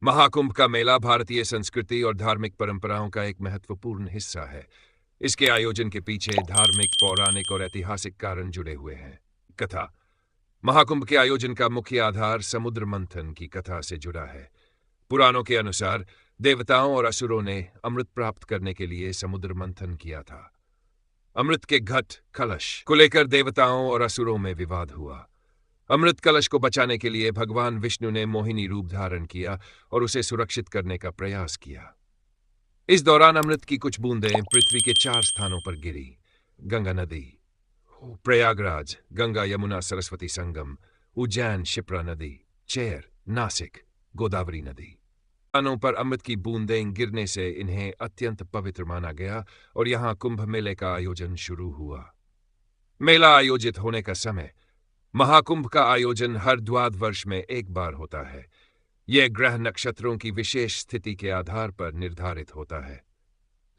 महाकुंभ का मेला भारतीय संस्कृति और धार्मिक परंपराओं का एक महत्वपूर्ण हिस्सा है। इसके आयोजन के पीछे धार्मिक, पौराणिक और ऐतिहासिक कारण जुड़े हुए हैं। कथा। महाकुंभ के आयोजन का मुख्य आधार समुद्र मंथन की कथा से जुड़ा है। पुराणों के अनुसार देवताओं और असुरों ने अमृत प्राप्त करने के लिए समुद्र मंथन किया था। अमृत के घट, कलश को लेकर देवताओं और असुरों में विवाद हुआ। अमृत कलश को बचाने के लिए भगवान विष्णु ने मोहिनी रूप धारण किया और उसे सुरक्षित करने का प्रयास किया। इस दौरान अमृत की कुछ बूंदें पृथ्वी के 4 स्थानों पर गिरी: गंगा नदी, प्रयागराज, गंगा यमुना सरस्वती संगम, उज्जैन शिप्रा नदी, चेर, नासिक, गोदावरी नदी। स्थानों पर अमृत की बूंदें गिरने से इन्हें अत्यंत पवित्र माना गया और यहां कुंभ मेले का आयोजन शुरू हुआ। मेला आयोजित होने का समय। महाकुंभ का आयोजन हर द्वाद वर्ष में एक बार होता है। यह ग्रह नक्षत्रों की विशेष स्थिति के आधार पर निर्धारित होता है।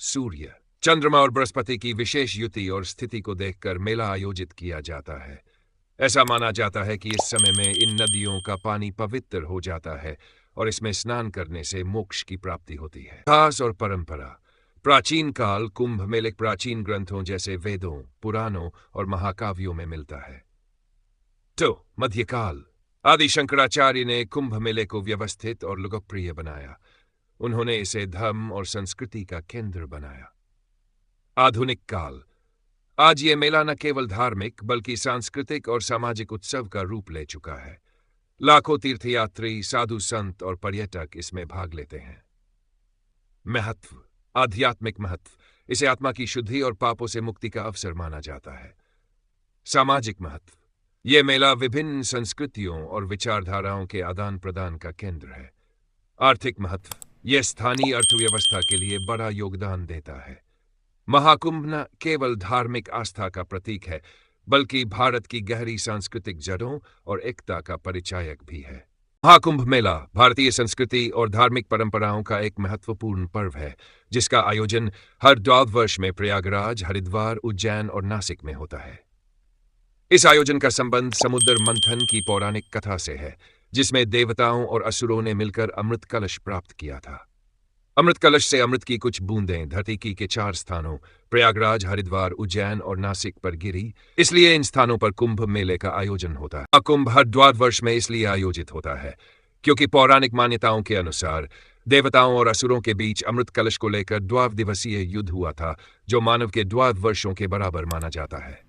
सूर्य, चंद्रमा और बृहस्पति की विशेष युति और स्थिति को देखकर मेला आयोजित किया जाता है। ऐसा माना जाता है कि इस समय में इन नदियों का पानी पवित्र हो जाता है और इसमें स्नान करने से मोक्ष की प्राप्ति होती है। इतिहास और परंपरा। प्राचीन काल कुंभ मेले प्राचीन ग्रंथों जैसे वेदों, पुराणों और महाकाव्यों में मिलता है। तो मध्यकाल। आदि शंकराचार्य ने कुंभ मेले को व्यवस्थित और लोकप्रिय बनाया। उन्होंने इसे धर्म और संस्कृति का केंद्र बनाया। आधुनिक काल। आज ये मेला न केवल धार्मिक बल्कि सांस्कृतिक और सामाजिक उत्सव का रूप ले चुका है। लाखों तीर्थयात्री, साधु संत और पर्यटक इसमें भाग लेते हैं। महत्व। आध्यात्मिक महत्व। इसे आत्मा की शुद्धि और पापों से मुक्ति का अवसर माना जाता है। सामाजिक महत्व। यह मेला विभिन्न संस्कृतियों और विचारधाराओं के आदान प्रदान का केंद्र है। आर्थिक महत्व। यह स्थानीय अर्थव्यवस्था के लिए बड़ा योगदान देता है। महाकुंभ न केवल धार्मिक आस्था का प्रतीक है बल्कि भारत की गहरी सांस्कृतिक जड़ों और एकता का परिचायक भी है। महाकुंभ मेला भारतीय संस्कृति और धार्मिक परंपराओं का एक महत्वपूर्ण पर्व है, जिसका आयोजन हर द्वाद वर्ष में प्रयागराज, हरिद्वार, उज्जैन और नासिक में होता है। इस आयोजन का संबंध समुद्र मंथन की पौराणिक कथा से है, जिसमें देवताओं और असुरों ने मिलकर अमृत कलश प्राप्त किया था। अमृत कलश से अमृत की कुछ बूंदें धरती के 4 स्थानों प्रयागराज, हरिद्वार, उज्जैन और नासिक पर गिरी। इसलिए इन स्थानों पर कुंभ मेले का आयोजन होता है। कुंभ हर द्वाद वर्ष में इसलिए आयोजित होता है क्योंकि पौराणिक मान्यताओं के अनुसार देवताओं और असुरों के बीच अमृत कलश को लेकर 12 दिवसीय युद्ध हुआ था, जो मानव के 12 वर्षों के बराबर माना जाता है।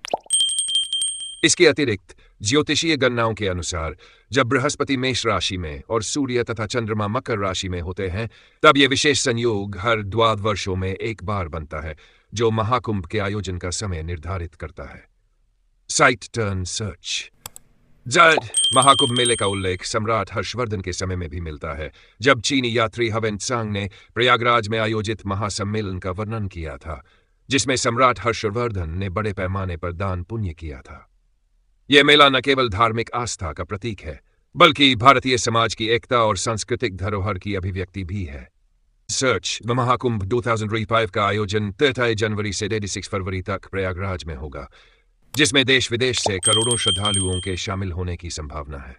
इसके अतिरिक्त ज्योतिषीय गणनाओं के अनुसार जब बृहस्पति मेष राशि में और सूर्य तथा चंद्रमा मकर राशि में होते हैं, तब यह विशेष संयोग हर द्वाद वर्षों में एक बार बनता है, जो महाकुंभ के आयोजन का समय निर्धारित करता है। Site turn search. जड महाकुंभ मेले का उल्लेख सम्राट हर्षवर्धन के समय में भी मिलता है, जब चीनी यात्री ह्वेनत्सांग ने प्रयागराज में आयोजित महासम्मेलन का वर्णन किया था, जिसमें सम्राट हर्षवर्धन ने बड़े पैमाने पर दान पुण्य किया था। यह मेला न केवल धार्मिक आस्था का प्रतीक है बल्कि भारतीय समाज की एकता और सांस्कृतिक धरोहर की अभिव्यक्ति भी है। सर्च। महाकुंभ 2005 का आयोजन 30 जनवरी से 26 फरवरी तक प्रयागराज में होगा, जिसमें देश विदेश से करोड़ों श्रद्धालुओं के शामिल होने की संभावना है।